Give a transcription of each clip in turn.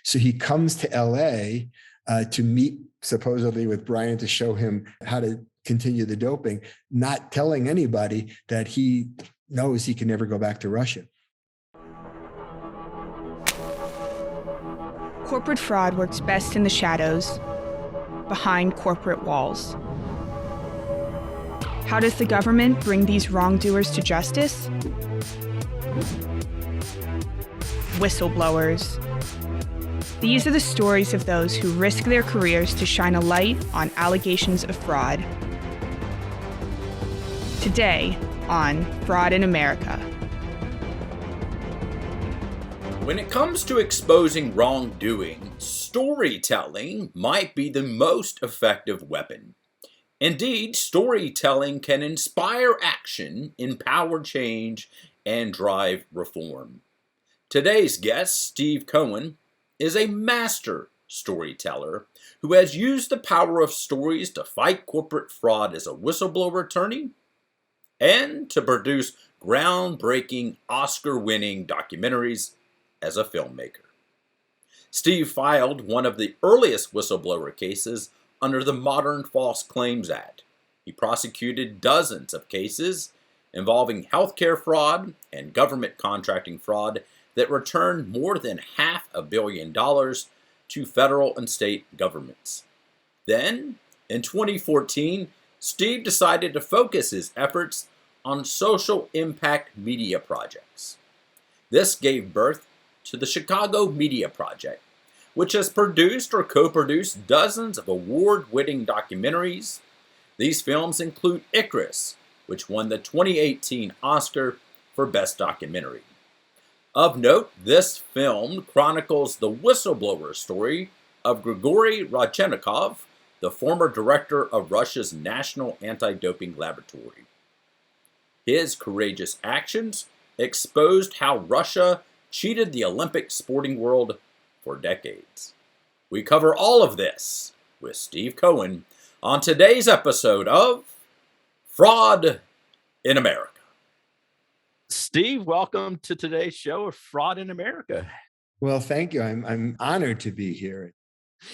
So he comes to LA to meet supposedly with Bryant to show him how to continue the doping, not telling anybody that he knows he can never go back to Russia. Corporate fraud works best in the shadows, behind corporate walls. How does the government bring these wrongdoers to justice? Whistleblowers. These are the stories of those who risk their careers to shine a light on allegations of fraud. Today on Fraud in America. When it comes to exposing wrongdoing, storytelling might be the most effective weapon. Indeed, storytelling can inspire action, empower change, and drive reform. Today's guest, Steve Cohen, is a master storyteller who has used the power of stories to fight corporate fraud as a whistleblower attorney and to produce groundbreaking, Oscar-winning documentaries as a filmmaker. Steve filed one of the earliest whistleblower cases under the Modern False Claims Act. He prosecuted dozens of cases involving healthcare fraud and government contracting fraud that returned more than $500 million to federal and state governments. Then, in 2014, Steve decided to focus his efforts on social impact media projects. This gave birth to the Chicago Media Project, which has produced or co-produced dozens of award-winning documentaries. These films include Icarus, which won the 2018 Oscar for Best Documentary. Of note, this film chronicles the whistleblower story of Grigory Rodchenikov, the former director of Russia's National Anti-Doping Laboratory. His courageous actions exposed how Russia cheated the Olympic sporting world for decades. We cover all of this with Steve Cohen on today's episode of Fraud in America. Steve, welcome to today's show of Fraud in America. Well, thank you. I'm honored to be here.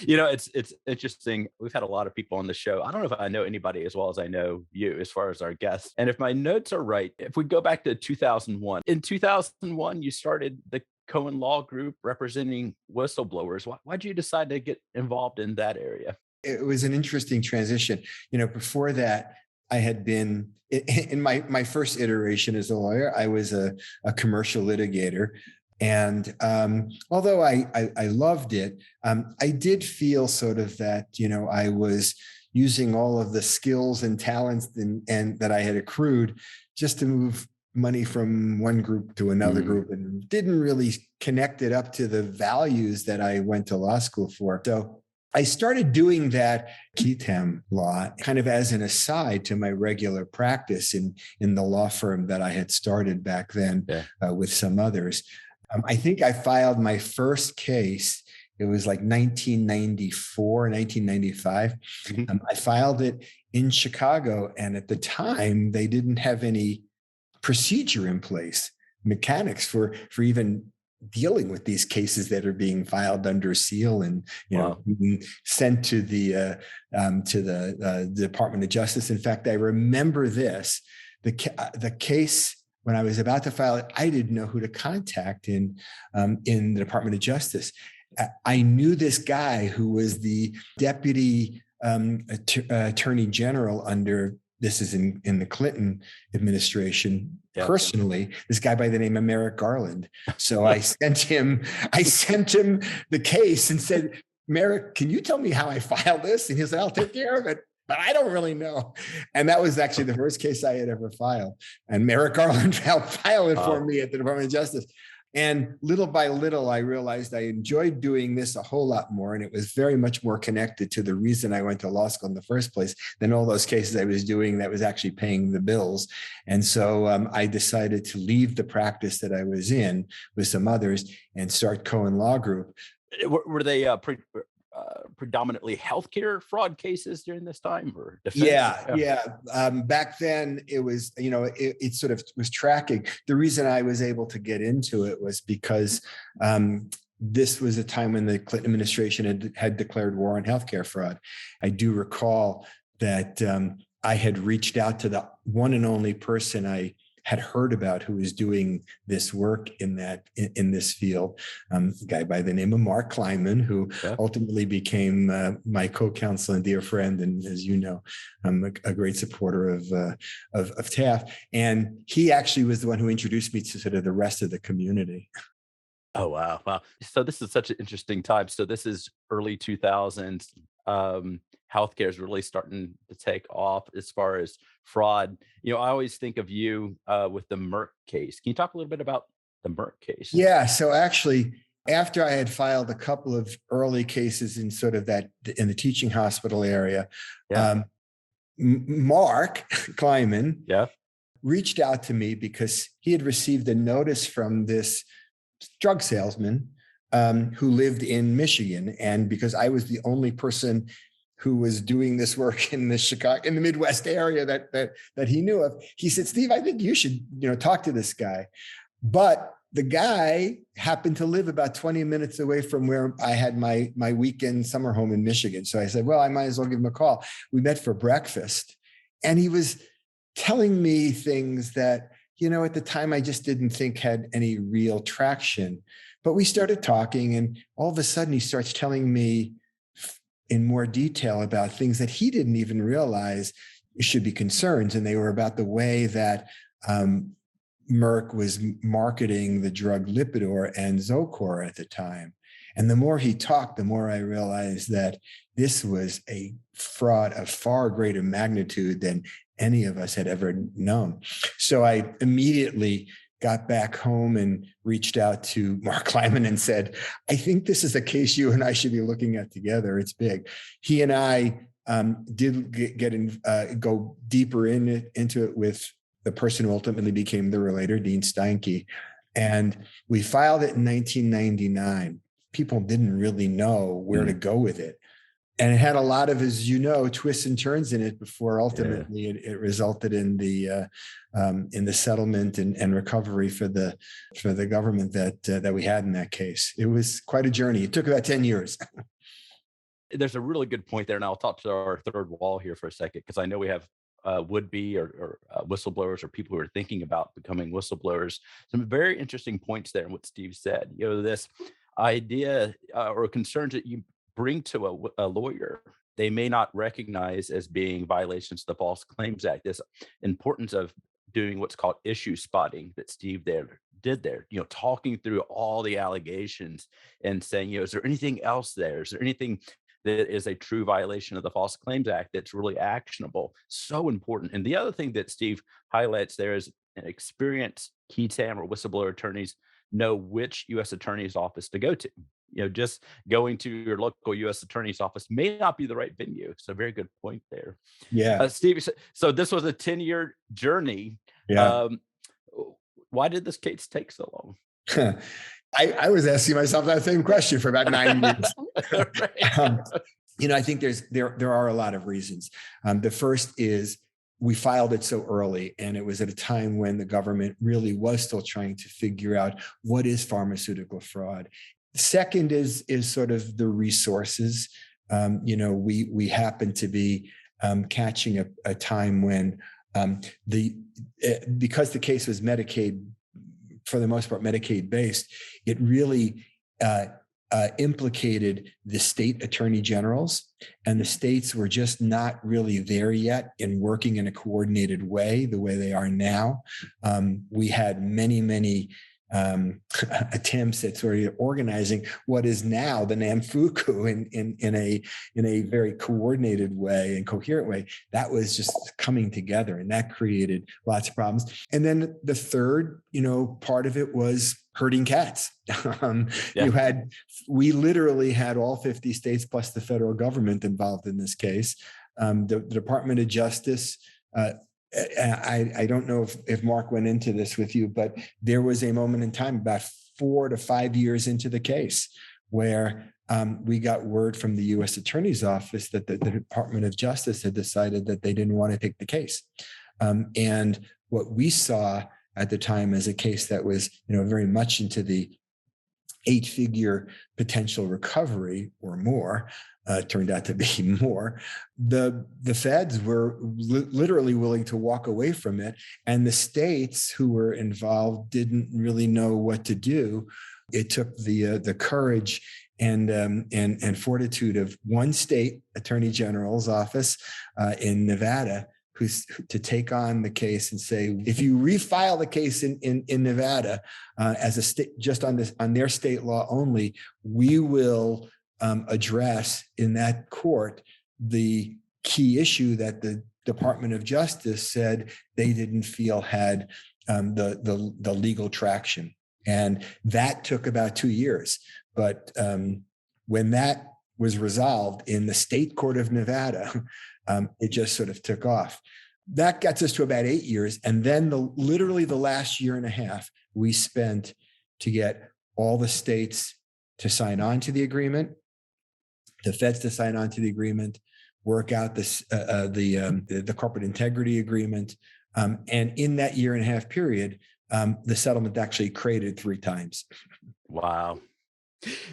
You know, it's interesting. We've had a lot of people on the show. I don't know if I know anybody as well as I know you as far as our guests. And if my notes are right, if we go back to 2001, in 2001, you started the Cohen Law Group representing whistleblowers. Why'd you decide to get involved in that area? It was an interesting transition. Before that, I had been in my first iteration as a lawyer. I was a commercial litigator. And although I loved it, I did feel sort of that, I was using all of the skills and talents and that I had accrued just to move money from one group to another group, and didn't really connect it up to the values that I went to law school for. So I started doing that QTEM law kind of as an aside to my regular practice in the law firm that I had started back then with some others. I think I filed my first case. It was like 1994, 1995. I filed it in Chicago. And at the time, they didn't have any procedure in place, mechanics for even dealing with these cases that are being filed under seal and being sent to the Department of Justice. In fact, I remember this: the case when I was about to file it, I didn't know who to contact in the Department of Justice. I knew this guy who was the deputy attorney general under. This is in the Clinton administration. Personally, this guy by the name of Merrick Garland. So I sent him the case and said, Merrick, can you tell me how I file this? And he said, I'll take care of it, but I don't really know. And that was actually the first case I had ever filed. And Merrick Garland helped file it for me at the Department of Justice. And little by little, I realized I enjoyed doing this a whole lot more. And it was very much more connected to the reason I went to law school in the first place than all those cases I was doing that was actually paying the bills. And so I decided to leave the practice that I was in with some others and start Cohen Law Group. Were they predominantly healthcare fraud cases during this time, or defense? Back then it was, it sort of was tracking. The reason I was able to get into it was because this was a time when the Clinton administration had declared war on healthcare fraud. I do recall that I had reached out to the one and only person I had heard about who was doing this work in this field, a guy by the name of Mark Kleinman, who ultimately became my co-counsel and dear friend, and as you know, I'm a great supporter of Taft. And he actually was the one who introduced me to sort of the rest of the community. Oh, wow. Wow. So this is such an interesting time. So this is early 2000s. Healthcare is really starting to take off as far as fraud. I always think of you with the Merck case. Can you talk a little bit about the Merck case? Yeah. So actually, after I had filed a couple of early cases in sort of in the teaching hospital area, Mark Kleinman reached out to me because he had received a notice from this drug salesman who lived in Michigan. And because I was the only person who was doing this work in the Midwest area that he knew of, he said, Steve, I think you should, talk to this guy. But the guy happened to live about 20 minutes away from where I had my weekend summer home in Michigan. So I said, well, I might as well give him a call. We met for breakfast, and he was telling me things that, at the time I just didn't think had any real traction. But we started talking, and all of a sudden he starts telling me in more detail about things that he didn't even realize should be concerns. And they were about the way that Merck was marketing the drug Lipitor and Zocor at the time. And the more he talked, the more I realized that this was a fraud of far greater magnitude than any of us had ever known. So I immediately got back home and reached out to Mark Kleinman and said, I think this is a case you and I should be looking at together. It's big. He and I did go deeper into it with the person who ultimately became the relator, Dean Steinke. And we filed it in 1999. People didn't really know where to go with it. And it had a lot of, as you know, twists and turns in it before ultimately it resulted in the settlement and recovery for the government that we had in that case. It was quite a journey. It took about 10 years. There's a really good point there, and I'll talk to our third wall here for a second, because I know we have would-be or whistleblowers or people who are thinking about becoming whistleblowers. Some very interesting points there in what Steve said. This idea or concerns that you bring to a lawyer, they may not recognize as being violations of the False Claims Act. This importance of doing what's called issue spotting that Steve did there, talking through all the allegations and saying, is there anything else there? Is there anything that is a true violation of the False Claims Act that's really actionable? So important. And the other thing that Steve highlights there is an experienced key tam or whistleblower attorneys know which U.S. attorney's office to go to. Just going to your local U.S. attorney's office may not be the right venue. So very good point there. Yeah. Steve, so this was a 10-year journey. Yeah. Why did this case take so long? I was asking myself that same question for about 9 years. I think there are a lot of reasons. The first is we filed it so early, and it was at a time when the government really was still trying to figure out what is pharmaceutical fraud. The second is sort of the resources. We happen to be catching a time when because the case was Medicaid, for the most part, Medicaid based, it really implicated the state attorney generals, and the states were just not really there yet in working in a coordinated way, the way they are now. We had many attempts at sort of organizing what is now the NAMFUCU in a very coordinated way and coherent way. That was just coming together, and that created lots of problems. And then the third, part of it was herding cats. We literally had all 50 states plus the federal government involved in this case. The Department of Justice, I don't know if Mark went into this with you, but there was a moment in time about 4 to 5 years into the case where we got word from the U.S. Attorney's Office that the Department of Justice had decided that they didn't want to take the case. And what we saw at the time as a case that was, very much into the 8-figure potential recovery or more, turned out to be more, the feds were literally willing to walk away from it. And the states who were involved didn't really know what to do. It took the courage and fortitude of one state attorney general's office in Nevada to take on the case and say, if you refile the case in Nevada as a state, just on their state law only, we will address in that court the key issue that the Department of Justice said they didn't feel had the legal traction. And that took about 2 years. But when that was resolved in the state court of Nevada, it just sort of took off. That gets us to about 8 years. And then literally the last year and a half, we spent to get all the states to sign on to the agreement, the feds to sign on to the agreement, work out the corporate integrity agreement. And in that year and a half period, the settlement actually created 3 times. Wow.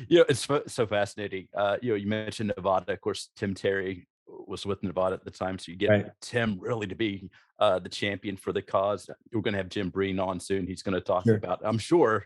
It's so fascinating. You mentioned Nevada. Of course, Tim Terry was with Nevada at the time. So you get Tim really to be the champion for the cause. We're going to have Jim Breen on soon. He's going to talk about, I'm sure,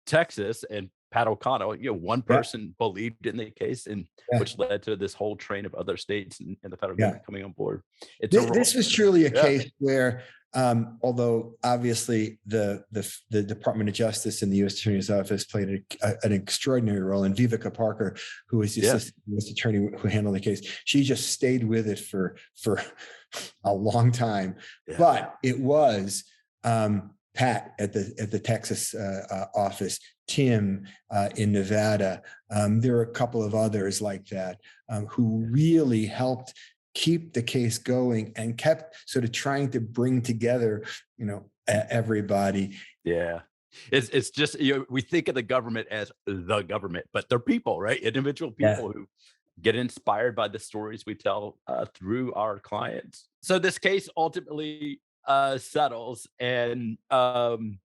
Texas and Pat O'Connell, one person believed in the case, and which led to this whole train of other states and the federal government coming on board. This was truly a case where, although obviously the Department of Justice and the U.S. Attorney's Office played an extraordinary role, and Vivica Parker, who was the assistant U.S. attorney who handled the case, she just stayed with it for a long time. Yeah. But it was Pat at the Texas office, Tim in Nevada. There are a couple of others like that who really helped keep the case going and kept sort of trying to bring together, everybody. Yeah. It's just, we think of the government as the government, but they're people, right? Individual people who get inspired by the stories we tell through our clients. So this case ultimately settles, and going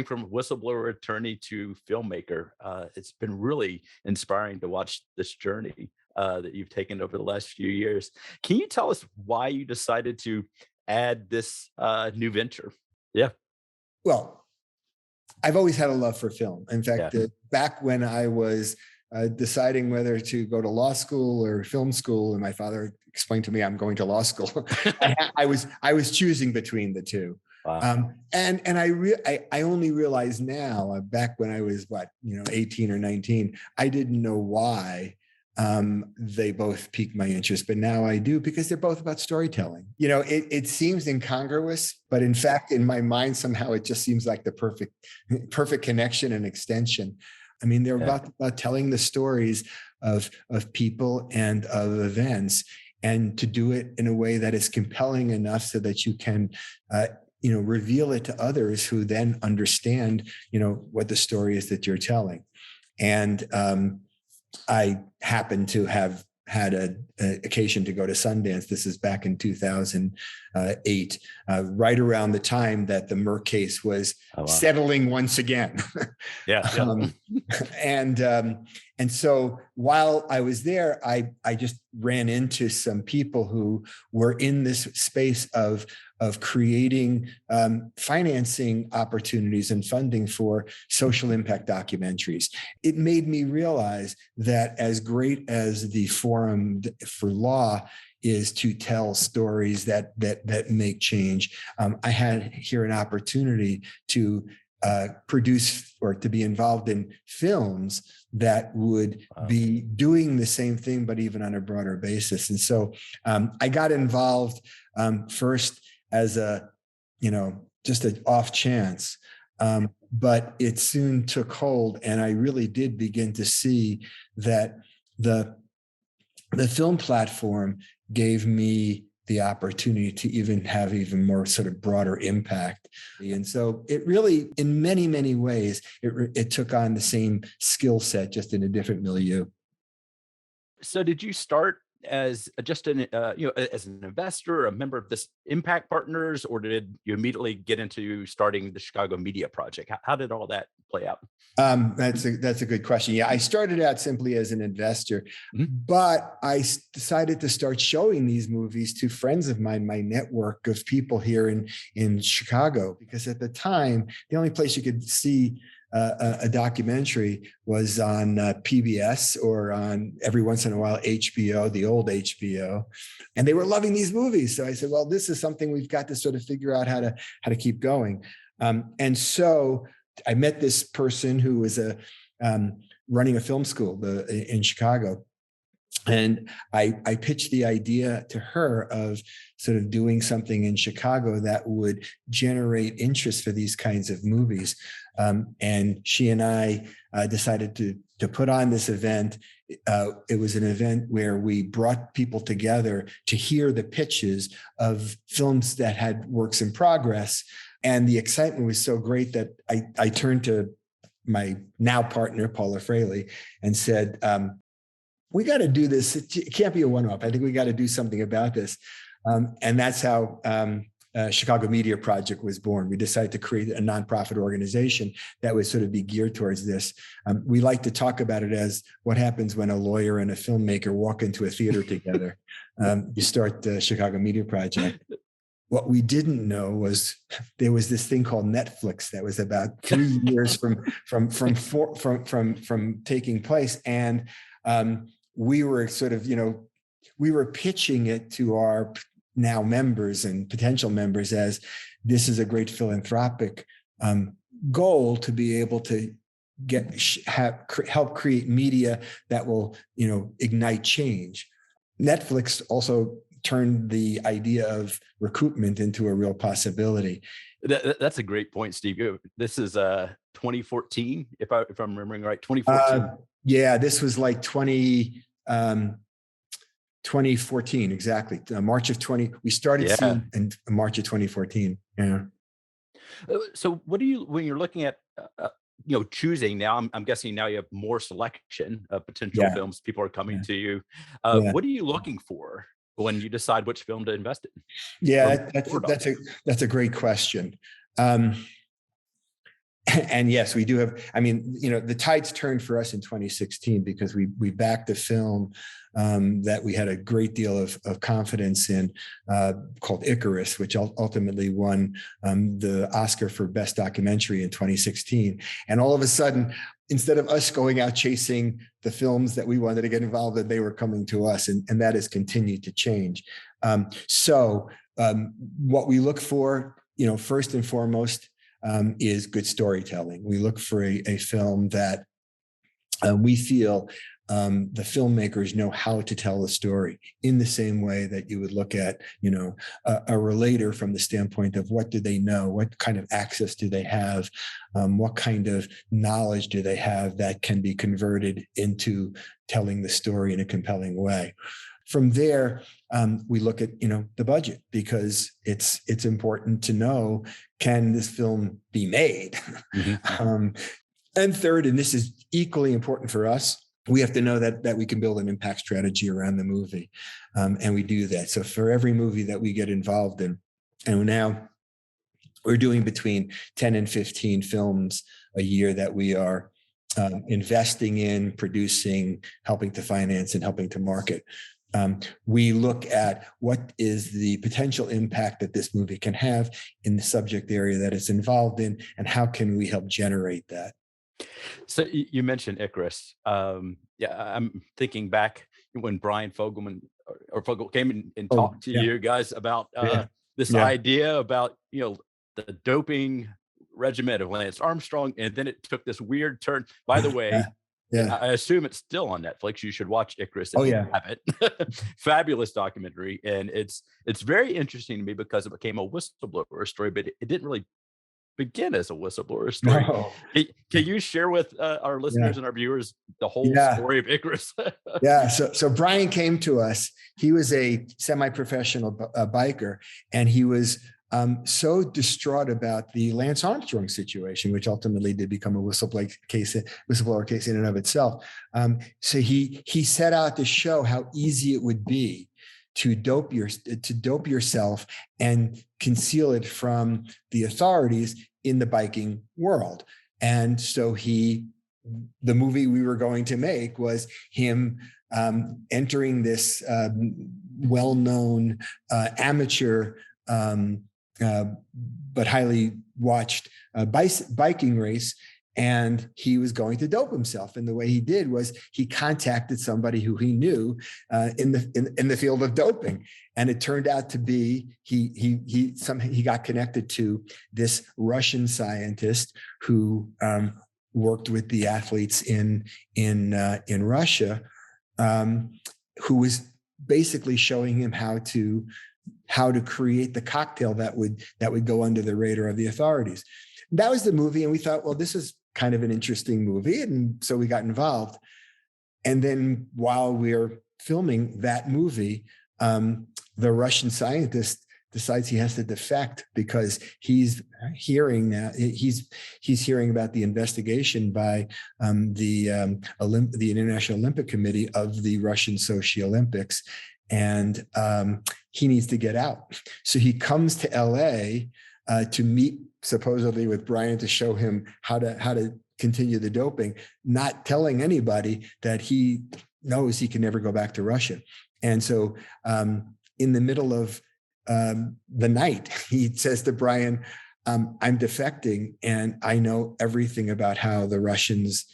from whistleblower attorney to filmmaker, it's been really inspiring to watch this journey that you've taken over the last few years. Can you tell us why you decided to add this new venture? Yeah. Well, I've always had a love for film. In fact, back when I was deciding whether to go to law school or film school, and my father explained to me I'm going to law school, I was choosing between the two. Wow. And I only realize now, back when I was 18 or 19, I didn't know why they both piqued my interest, but now I do, because they're both about storytelling. It seems incongruous, but in fact, in my mind, somehow it just seems like the perfect connection and extension. I mean, they're about telling the stories of people and of events, and to do it in a way that is compelling enough so that you can, reveal it to others who then understand, what the story is that you're telling. And I happen to have had an occasion to go to Sundance. This is back in 2008, right around the time that the Merck case was settling once again. And so while I was there, I just ran into some people who were in this space of creating financing opportunities and funding for social impact documentaries. It made me realize that as great as the Forum for Law is to tell stories that make change, I had here an opportunity to produce or to be involved in films that would be doing the same thing, but even on a broader basis. And so I got involved first as just an off chance, but it soon took hold, and I really did begin to see that the film platform gave me the opportunity to even have even more sort of broader impact. And so it really, in many, many ways, it took on the same skill set, just in a different milieu. So did you start as just an as an investor, a member of this Impact Partners, or did you immediately get into starting the Chicago Media Project? How did all that play out? That's a good question. Yeah, I started out simply as an investor, but I decided to start showing these movies to friends of mine, my network of people here in Chicago, because at the time, the only place you could see a documentary was on PBS or on every once in a while HBO, the old HBO, and they were loving these movies. So I said, well, this is something we've got to sort of figure out how to keep going. And so I met this person who was running a film school in Chicago. And I pitched the idea to her of sort of doing something in Chicago that would generate interest for these kinds of movies. And she and I decided to put on this event. It was an event where we brought people together to hear the pitches of films that had works in progress. And the excitement was so great that I turned to my now partner, Paula Fraley, and said, we got to do this. It can't be a one-off. I think we got to do something about this. And that's how Chicago Media Project was born. We decided to create a nonprofit organization that would sort of be geared towards this. We like to talk about it as what happens when a lawyer and a filmmaker walk into a theater together. You start the Chicago Media Project. What we didn't know was there was this thing called Netflix that was about 3 years from taking place, and we were sort of, we were pitching it to our now members and potential members as this is a great philanthropic goal to be able to help create media that will, ignite change. Netflix also turned the idea of recoupment into a real possibility. That's a great point, Steve. This is 2014, if I'm remembering right, 2014. Yeah, this was like 2014, exactly. March of 20, we started seeing in March of 2014. Yeah. So what do you, when you're looking at, choosing now, I'm guessing now you have more selection of potential films. People are coming to you. What are you looking for when you decide which film to invest in? Yeah, that's a great question. And yes, we do have, the tides turned for us in 2016 because we backed a film that we had a great deal of confidence in called Icarus, which ultimately won the Oscar for Best Documentary in 2016. And all of a sudden, instead of us going out chasing the films that we wanted to get involved in, they were coming to us, and that has continued to change. So what we look for, first and foremost, is good storytelling. We look for a film that we feel the filmmakers know how to tell a story in the same way that you would look at, a relator from the standpoint of what do they know, what kind of access do they have, what kind of knowledge do they have that can be converted into telling the story in a compelling way. From there, we look at the budget, because it's important to know, can this film be made? Mm-hmm. And third, and this is equally important for us, we have to know that we can build an impact strategy around the movie, and we do that. So for every movie that we get involved in, and now we're doing between 10 and 15 films a year that we are investing in, producing, helping to finance, and helping to market. We look at what is the potential impact that this movie can have in the subject area that it's involved in, and how can we help generate that. So you mentioned Icarus. I'm thinking back when Brian Fogelman came and talked to you guys about this idea about, the doping regimen of Lance Armstrong, and then it took this weird turn. By the way, I assume it's still on Netflix. You should watch Icarus if you have it. Fabulous documentary. And it's very interesting to me because it became a whistleblower story, but it didn't really begin as a whistleblower story. No. Can you share with our listeners and our viewers the whole story of Icarus? So Brian came to us. He was a semi-professional biker, and he was so distraught about the Lance Armstrong situation, which ultimately did become a whistleblower case in and of itself. So he set out to show how easy it would be to dope yourself and conceal it from the authorities in the biking world. And so the movie we were going to make was him entering this well-known amateur but highly watched biking race. And he was going to dope himself. And the way he did was he contacted somebody who he knew in the field of doping. And it turned out to be he got connected to this Russian scientist who worked with the athletes in Russia, who was basically showing him how to create the cocktail that would go under the radar of the authorities. That was the movie, and we thought, well, this is kind of an interesting movie, and so we got involved. And then while we're filming that movie, the Russian scientist decides he has to defect because he's hearing about the investigation by the International Olympic Committee of the Russian Sochi Olympics, and he needs to get out. So he comes to LA to meet supposedly with Brian to show him how to continue the doping, not telling anybody that he knows he can never go back to Russia. And so in the middle of the night, he says to Brian, I'm defecting and I know everything about how the Russians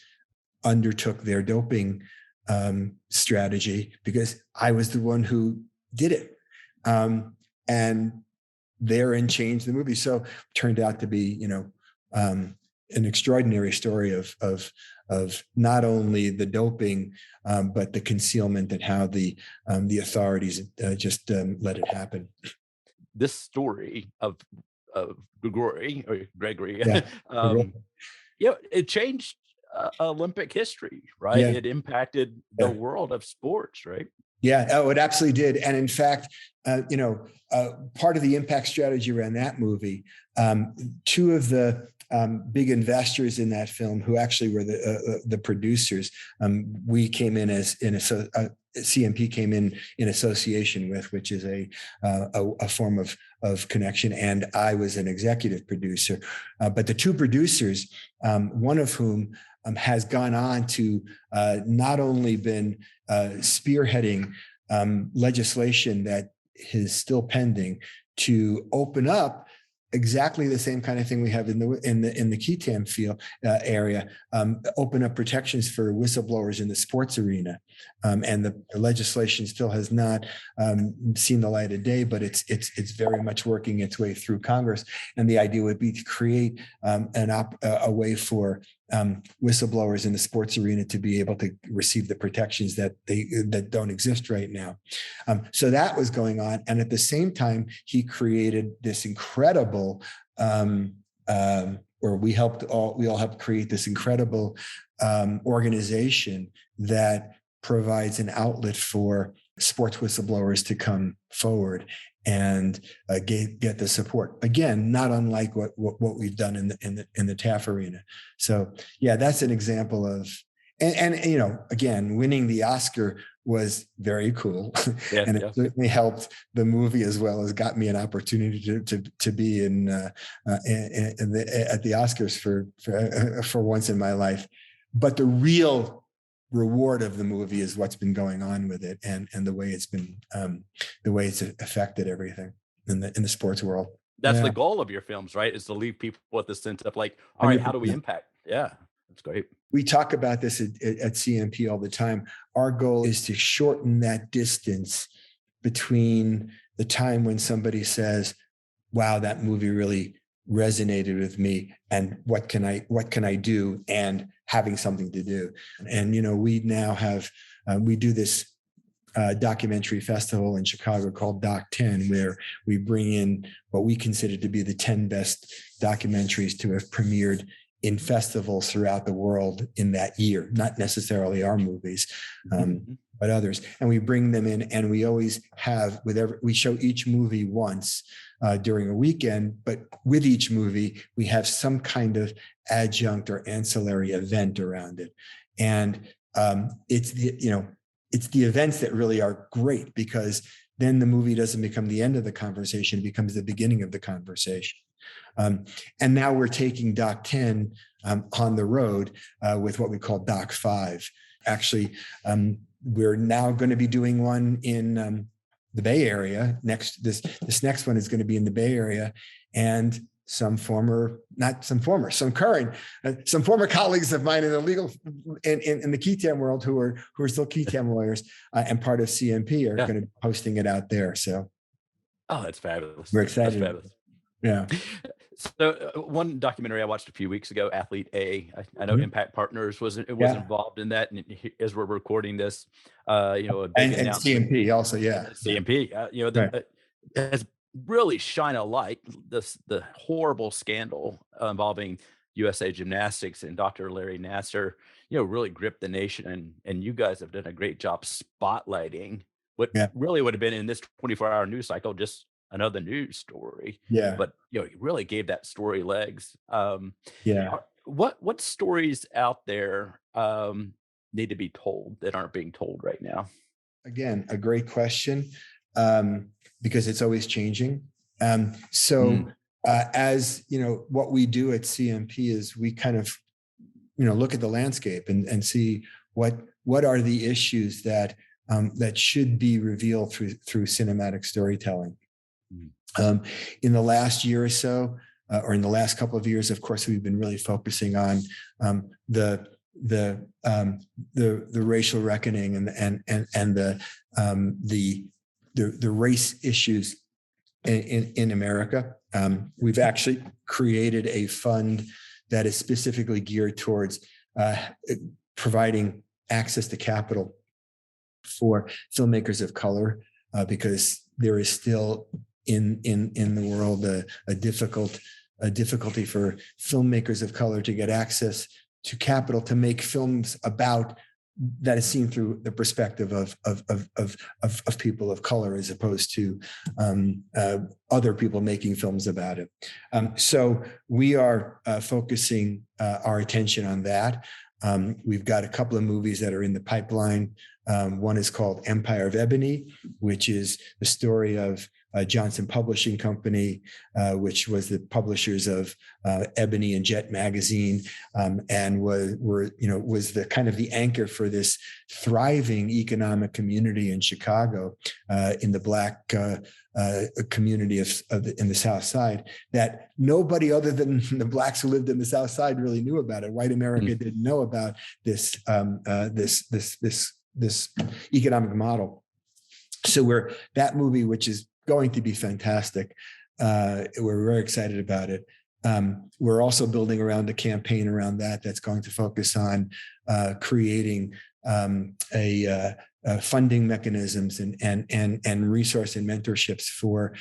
undertook their doping strategy because I was the one who did it. And therein changed the movie. So it turned out to be, an extraordinary story of not only the doping, but the concealment and how the authorities just let it happen. This story of Gregory, Yeah. It changed Olympic history, right? Yeah. It impacted the world of sports, right? Yeah, it absolutely did. And in fact, part of the impact strategy around that movie, two of the big investors in that film, who actually were the producers, we came in CMP came in association with, which is a form of connection, and I was an executive producer. But the two producers, one of whom has gone on to not only been spearheading legislation that is still pending to open up exactly the same kind of thing we have in the Ketam field area, open up protections for whistleblowers in the sports arena, and the legislation still has not seen the light of day, but it's very much working its way through Congress. And the idea would be to create a way for whistleblowers in the sports arena to be able to receive the protections that don't exist right now. So that was going on, and at the same time, he created this incredible, or we all helped create this incredible organization that provides an outlet for sports whistleblowers to come forward and get the support. Again, not unlike what we've done in the TAF arena. So yeah, that's an example of, and again, winning the Oscar was very cool, and it certainly helped the movie as well as got me an opportunity to be at the Oscars for once in my life. But the real reward of the movie is what's been going on with it and the way it's been the way it's affected everything in the sports world. That's the goal of your films, right? Is to leave people with the sense of like, all right, how do we impact? Yeah, that's great. We talk about this at CMP all the time. Our goal is to shorten that distance between the time when somebody says, wow, that movie really resonated with me, and what can I do, and having something to do. And we now have we do this documentary festival in Chicago called Doc 10, where we bring in what we consider to be the 10 best documentaries to have premiered in festivals throughout the world in that year, not necessarily our movies, but others. And we bring them in, and we always have, we show each movie once during a weekend, but with each movie, we have some kind of adjunct or ancillary event around it. And it's the events that really are great, because then the movie doesn't become the end of the conversation, it becomes the beginning of the conversation. And now we're taking Doc 10 on the road with what we call Doc 5. Actually, we're now going to be doing one in the Bay Area. This next one is going to be in the Bay Area, and some former colleagues of mine in the legal in the Ketam world who are still Ketam lawyers and part of CMP are going to be posting it out there. So, that's fabulous. We're excited. That's fabulous. Yeah. So one documentary I watched a few weeks ago, Athlete A, I know Impact Partners was involved in that, and as we're recording this, a big announcement. CMP also, CMP, has really shine a light the horrible scandal involving USA Gymnastics and Dr. Larry Nassar, really gripped the nation, and you guys have done a great job spotlighting what really would have been in this 24-hour news cycle just another news story. But it really gave that story legs. What stories out there need to be told that aren't being told right now? Again, a great question, because it's always changing. As what we do at CMP is we kind of look at the landscape and see what are the issues that should be revealed through cinematic storytelling. In the last year or so, or in the last couple of years, of course, we've been really focusing on the racial reckoning and the race issues in America. We've actually created a fund that is specifically geared towards providing access to capital for filmmakers of color, because there is still in the world a difficulty for filmmakers of color to get access to capital to make films that is seen through the perspective of people of color, as opposed to other people making films about it. So we are focusing our attention on that. We've got a couple of movies that are in the pipeline. One is called Empire of Ebony, which is the story of Johnson Publishing Company, which was the publishers of Ebony and Jet magazine, and was the kind of the anchor for this thriving economic community in Chicago, in the Black community in the South Side, that nobody other than the Blacks who lived in the South Side really knew about it. White America didn't know about this economic model. So that movie, which is going to be fantastic, we're very excited about it. We're also building around a campaign around that's going to focus on creating funding mechanisms and resource and mentorships for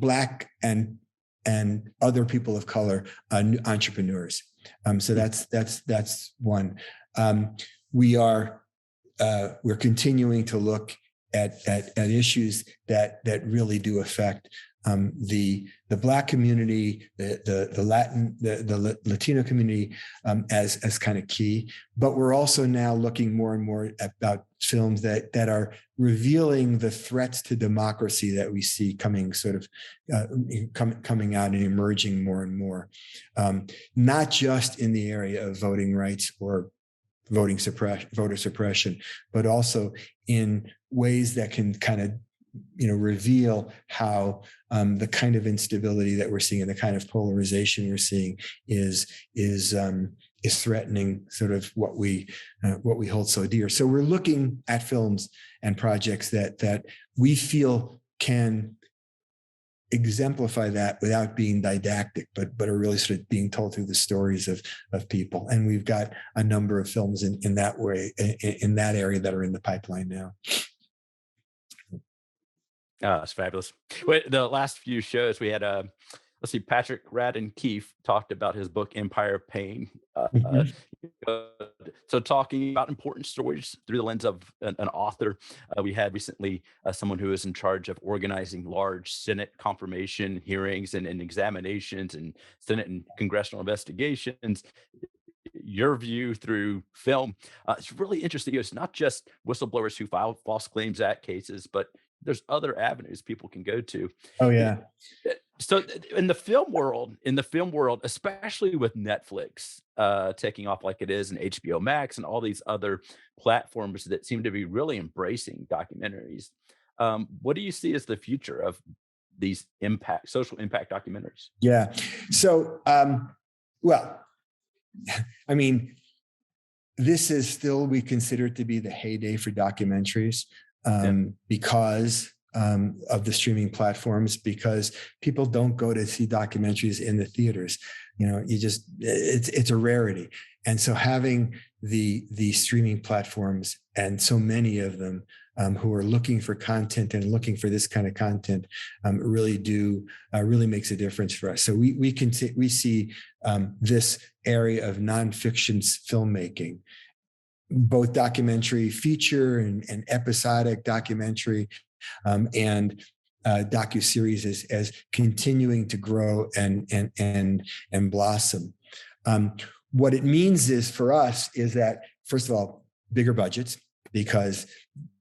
Black and other people of color entrepreneurs. So that's one. We're continuing to look at issues that really do affect the Black community, the Latino community as kind of key. But we're also now looking more and more about films that are revealing the threats to democracy that we see coming out and emerging more and more, not just in the area of voting rights or voter suppression, but also in ways that can kind of reveal how the kind of instability that we're seeing and the kind of polarization we're seeing is threatening sort of what we hold so dear. So we're looking at films and projects that we feel can exemplify that without being didactic, but are really sort of being told through the stories of people. And we've got a number of films in that way, in that area, that are in the pipeline now. Oh, that's fabulous. Wait, the last few shows we had let's see, Patrick Radden Keefe talked about his book Empire of Pain. Mhm. So talking about important stories through the lens of an author. We had recently someone who is in charge of organizing large Senate confirmation hearings and examinations and Senate and congressional investigations. Your view through film, it's really interesting. It's not just whistleblowers who file False Claims Act cases, but there's other avenues people can go to. Oh It- yeah. so in the film world, especially with Netflix taking off like it is, and HBO Max and all these other platforms that seem to be really embracing documentaries, what do you see as the future of these social impact documentaries? Yeah. So, well, I mean, this is still, we consider it to be the heyday for documentaries, because of the streaming platforms, because people don't go to see documentaries in the theaters. It's a rarity. And so having the streaming platforms, and so many of them who are looking for content and looking for this kind of content, really makes a difference for us. So we see this area of nonfiction filmmaking, both documentary feature and episodic documentary, and docuseries as continuing to grow and blossom. What it means is, for us, is that, first of all, bigger budgets, because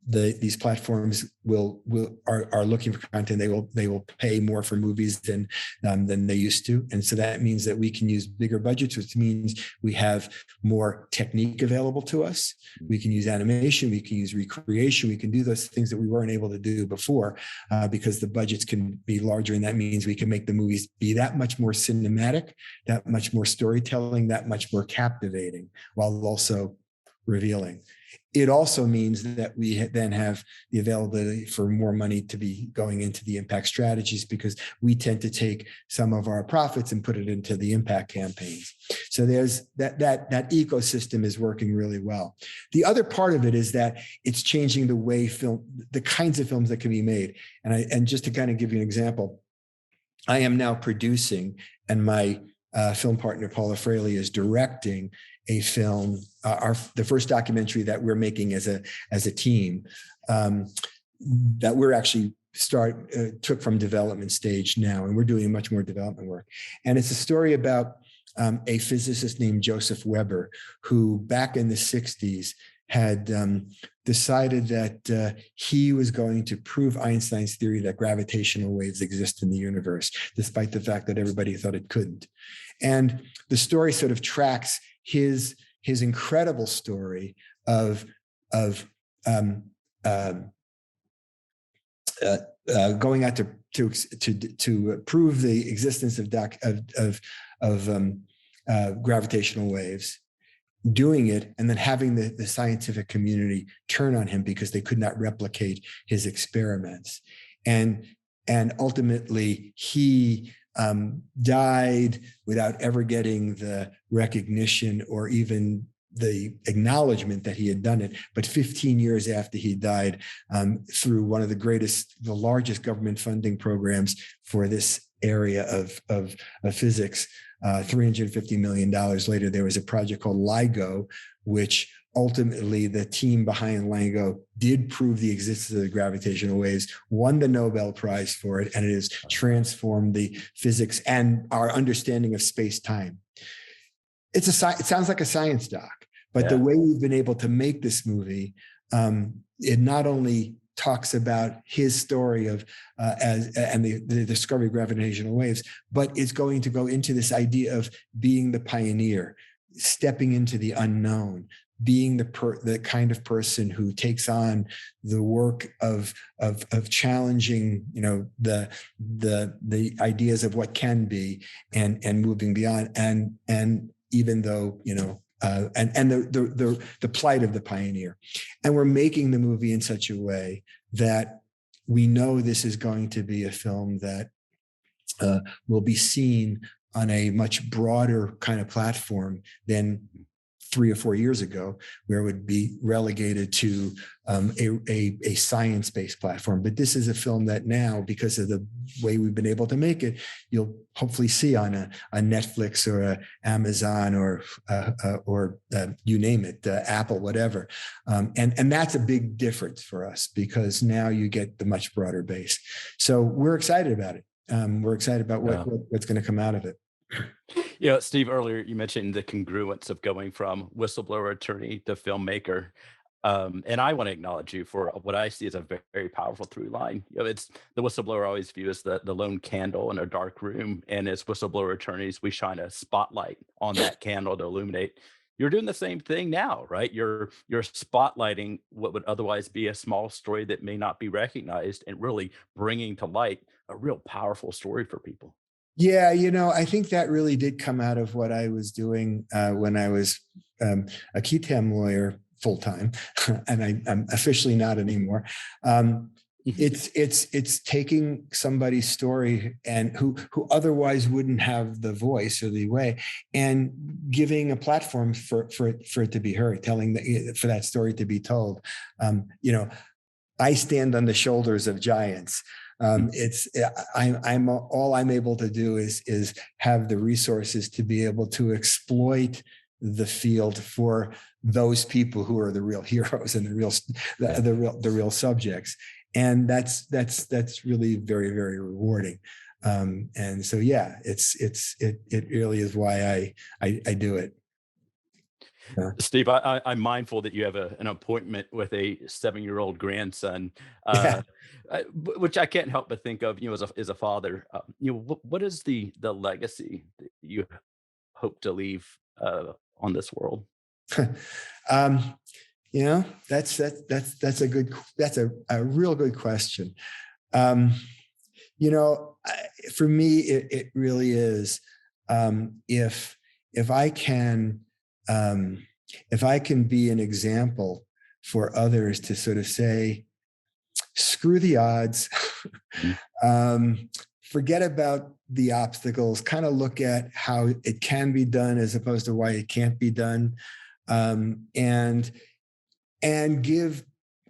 these platforms are looking for content. They will pay more for movies than they used to, and so that means that we can use bigger budgets, which means we have more technique available to us. We can use animation, we can use recreation, we can do those things that we weren't able to do before, because the budgets can be larger, and that means we can make the movies be that much more cinematic, that much more storytelling, that much more captivating, while also revealing. It also means that we then have the availability for more money to be going into the impact strategies, because we tend to take some of our profits and put it into the impact campaigns. So there's that ecosystem is working really well. The other part of it is that it's changing the way the kinds of films that can be made. And just to kind of give you an example, I am now producing, and my film partner Paula Fraley is directing a film, the first documentary that we're making as a team, that we're actually took from development stage now, and we're doing much more development work. And it's a story about a physicist named Joseph Weber, who back in the 60s had decided that he was going to prove Einstein's theory that gravitational waves exist in the universe, despite the fact that everybody thought it couldn't. And the story sort of tracks his incredible story of going out to prove the existence of gravitational waves, doing it, and then having the scientific community turn on him because they could not replicate his experiments. And ultimately he died without ever getting the recognition or even the acknowledgement that he had done it. But 15 years after he died, through one of the largest government funding programs for this area of physics, $350 million later, there was a project called LIGO, which ultimately the team behind LIGO did prove the existence of the gravitational waves, won the Nobel Prize for it, and it has transformed the physics and our understanding of space-time. It sounds like a science doc, but the way we've been able to make this movie, it not only talks about his story of the discovery of gravitational waves, but it's going to go into this idea of being the pioneer, stepping into the unknown, being the kind of person who takes on the work of challenging, the ideas of what can be, and moving beyond, and even though, and the plight of the pioneer. And we're making the movie in such a way that we know this is going to be a film that will be seen on a much broader kind of platform than 3 or 4 years ago, where it would be relegated to a science-based platform. But this is a film that now, because of the way we've been able to make it, you'll hopefully see on a Netflix or a Amazon or you name it, Apple, whatever. And that's a big difference for us, because now you get the much broader base. So we're excited about it. We're excited about what's going to come out of it. Steve, earlier you mentioned the congruence of going from whistleblower attorney to filmmaker. And I want to acknowledge you for what I see as a very, very powerful through line. It's the whistleblower I always view as the lone candle in a dark room. And as whistleblower attorneys, we shine a spotlight on that candle to illuminate. You're doing the same thing now, right? You're spotlighting what would otherwise be a small story that may not be recognized, and really bringing to light a real powerful story for people. Yeah, I think that really did come out of what I was doing when I was a key tam lawyer full time, and I'm officially not anymore. It's taking somebody's story and who otherwise wouldn't have the voice or the way, and giving a platform for it to be heard, for that story to be told. I stand on the shoulders of giants. I'm all I'm able to do is have the resources to be able to exploit the field for those people who are the real heroes and the real subjects. And that's really very, very rewarding. And so, yeah, it really is why I do it. Steve, I'm mindful that you have an appointment with a 7-year-old grandson, which I can't help but think of, as a father. What is the legacy that you hope to leave on this world? That's a real good question. For me, it really is. If I can be an example for others to sort of say, screw the odds, forget about the obstacles, kind of look at how it can be done as opposed to why it can't be done, and give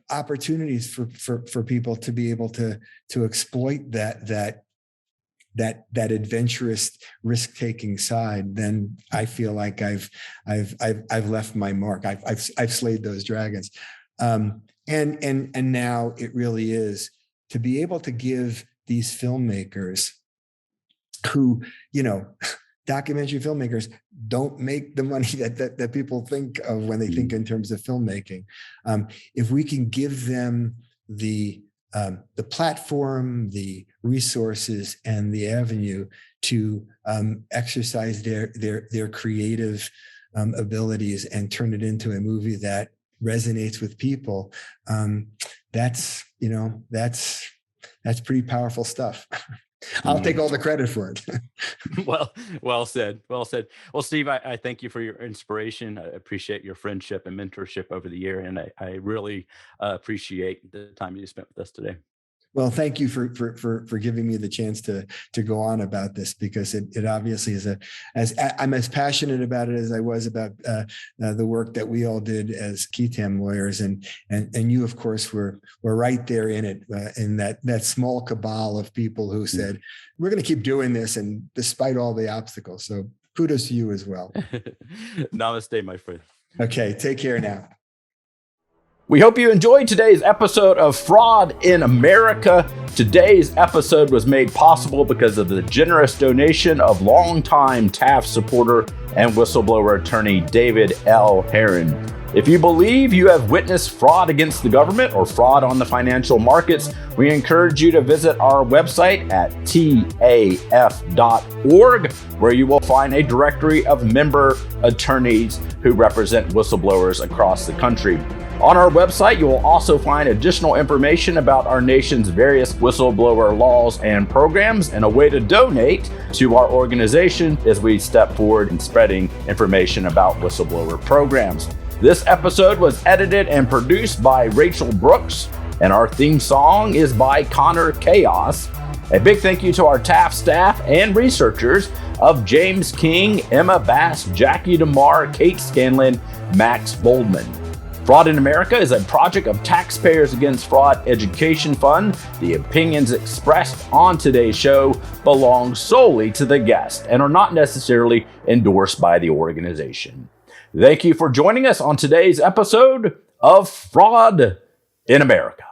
opportunities for people to be able to exploit that adventurous risk-taking side, then I feel like I've left my mark. I've slayed those dragons. And now it really is to be able to give these filmmakers who, documentary filmmakers don't make the money that people think of when they think in terms of filmmaking. If we can give them the platform, the resources, and the avenue to exercise their creative abilities and turn it into a movie that resonates with people, that's pretty powerful stuff. I'll take all the credit for it. Well said. Well, Steve, I thank you for your inspiration. I appreciate your friendship and mentorship over the year, and I really appreciate the time you spent with us today. Well, thank you for giving me the chance to go on about this, because it obviously is I'm as passionate about it as I was about the work that we all did as key tam lawyers, and you, of course, were right there in it, in that small cabal of people who said, we're going to keep doing this, and despite all the obstacles. So kudos to you as well. Namaste, my friend. Okay, take care now. We hope you enjoyed today's episode of Fraud in America. Today's episode was made possible because of the generous donation of longtime TAF supporter and whistleblower attorney David L. Herron. If you believe you have witnessed fraud against the government or fraud on the financial markets, we encourage you to visit our website at taf.org, where you will find a directory of member attorneys who represent whistleblowers across the country. On our website, you will also find additional information about our nation's various whistleblower laws and programs, and a way to donate to our organization as we step forward in spreading information about whistleblower programs. This episode was edited and produced by Rachel Brooks, and our theme song is by Connor Chaos. A big thank you to our TAF staff and researchers, of James King, Emma Bass, Jackie DeMar, Kate Scanlon, Max Boldman. Fraud in America is a project of Taxpayers Against Fraud Education Fund. The opinions expressed on today's show belong solely to the guest and are not necessarily endorsed by the organization. Thank you for joining us on today's episode of Fraud in America.